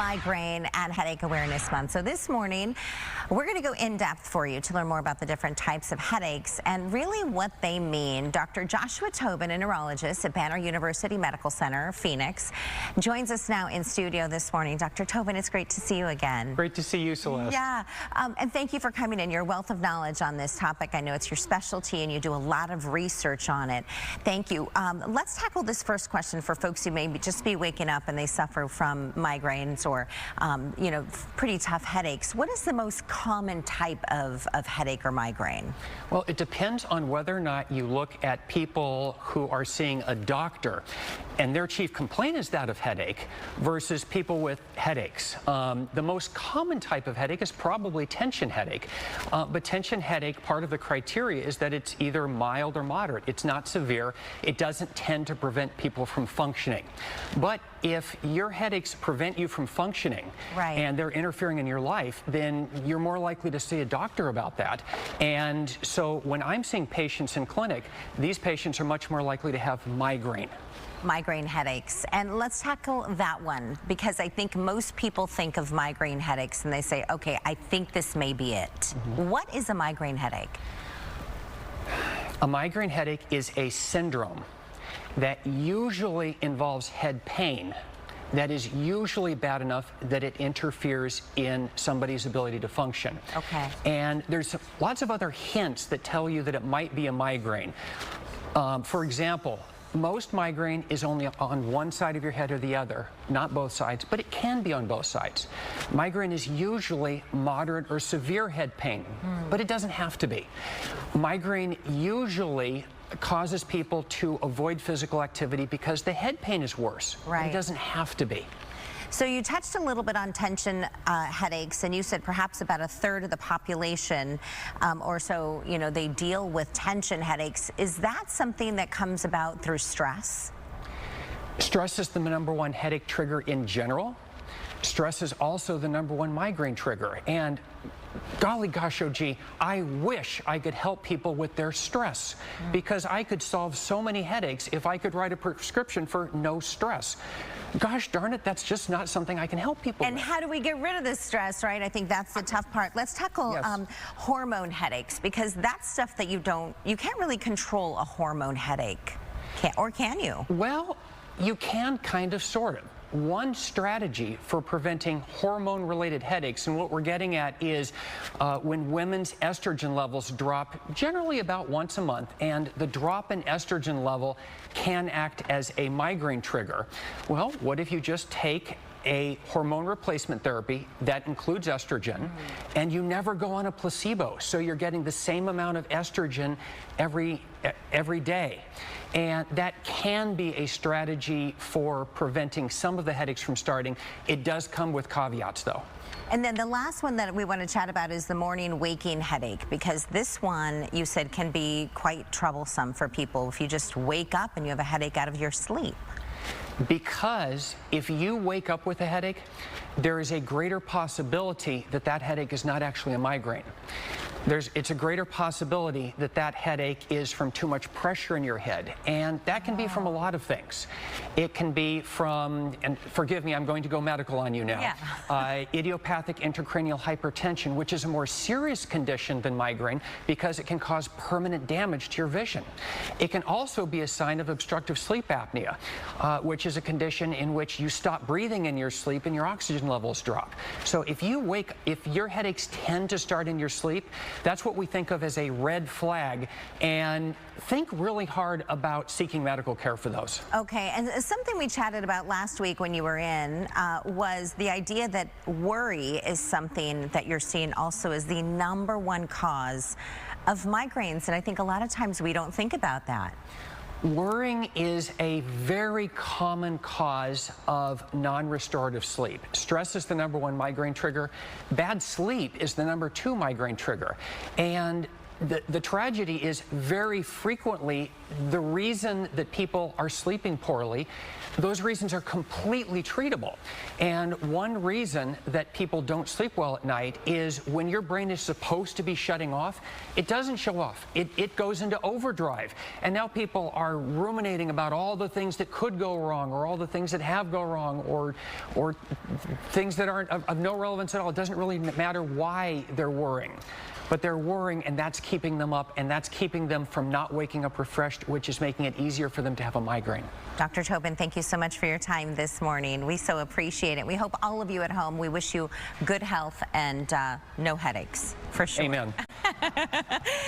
Migraine and Headache Awareness Month. So this morning, we're going to go in depth for you to learn more about the different types of headaches and really what they mean. Dr. Joshua Tobin, a neurologist at Banner University Medical Center, Phoenix, joins us now in studio this morning. Dr. Tobin, it's great to see you again. Great to see you, Celeste. Yeah, and thank you for coming in. Your wealth of knowledge on this topic. I know it's your specialty and you do a lot of research on it. Thank you. Let's tackle this first question for folks who may just be waking up and they suffer from migraines or, you know, pretty tough headaches. What is the most common type of headache or migraine? Well, it depends on whether or not you look at people who are seeing a doctor and their chief complaint is that of headache versus people with headaches. The most common type of headache is probably tension headache. But tension headache, part of the criteria is that it's either mild or moderate. It's not severe. It doesn't tend to prevent people from functioning. But if your headaches prevent you from functioning and they're interfering in your life, then you're more likely to see a doctor about that. And so when I'm seeing patients in clinic, these patients are much more likely to have migraine. Migraine headaches. And let's tackle that one because I think most people think of migraine headaches and they say, okay, I think this may be it. What is a migraine headache? A migraine headache is a syndrome that usually involves head pain that is usually bad enough that it interferes in somebody's ability to function. Okay. And there's lots of other hints that tell you that it might be a migraine. For example, most migraine is only on one side of your head or the other, not both sides, but it can be on both sides. Migraine is usually moderate or severe head pain, but it doesn't have to be. Migraine usually causes people to avoid physical activity because the head pain is worse. Right. It doesn't have to be. So you touched a little bit on tension headaches, and you said perhaps about a third of the population or so, you know, they deal with tension headaches. Is that something that comes about through stress? Stress is the #1 headache trigger in general. Stress is also the #1 migraine trigger. And golly gosh, oh gee, I wish I could help people with their stress because I could solve so many headaches if I could write a prescription for no stress. Gosh darn it, that's just not something I can help people with. And how do we get rid of this stress, right? I think that's the tough part. Let's tackle hormone headaches because that's stuff that you can't really control a hormone headache, or can you? Well, you can kind of, sort of. One strategy for preventing hormone-related headaches, and what we're getting at is when women's estrogen levels drop generally about once a month, and the drop in estrogen level can act as a migraine trigger. Well, what if you just take a hormone replacement therapy that includes estrogen, and you never go on a placebo, so you're getting the same amount of estrogen every day. And that can be a strategy for preventing some of the headaches from starting. It does come with caveats, though. And then the last one that we want to chat about is the morning waking headache, because this one, you said, can be quite troublesome for people if you just wake up and you have a headache out of your sleep. Because if you wake up with a headache, there is a greater possibility that that headache is not actually a migraine. It's a greater possibility that that headache is from too much pressure in your head, and that can be from a lot of things. It can be from, and forgive me, I'm going to go medical on you now, idiopathic intracranial hypertension, which is a more serious condition than migraine because it can cause permanent damage to your vision. It can also be a sign of obstructive sleep apnea, which is a condition in which you stop breathing in your sleep and your oxygen levels drop. So if your headaches tend to start in your sleep, that's what we think of as a red flag, and think really hard about seeking medical care for those. Okay, and something we chatted about last week when you were in was the idea that worry is something that you're seeing also as the #1 cause of migraines, and I think a lot of times we don't think about that. Worrying is a very common cause of non-restorative sleep. Stress is the #1 migraine trigger. Bad sleep is the #2 migraine trigger. And the tragedy is very frequently the reason that people are sleeping poorly, those reasons are completely treatable. And one reason that people don't sleep well at night is when your brain is supposed to be shutting off, it doesn't show off. It goes into overdrive. And now people are ruminating about all the things that could go wrong, or all the things that have gone wrong, or things that aren't of no relevance at all. It doesn't really matter why they're worrying. But they're worrying, and that's keeping them up, and that's keeping them from not waking up refreshed, which is making it easier for them to have a migraine. Dr. Tobin, thank you so much for your time this morning. We so appreciate it. We hope all of you at home, we wish you good health and no headaches, for sure. Amen.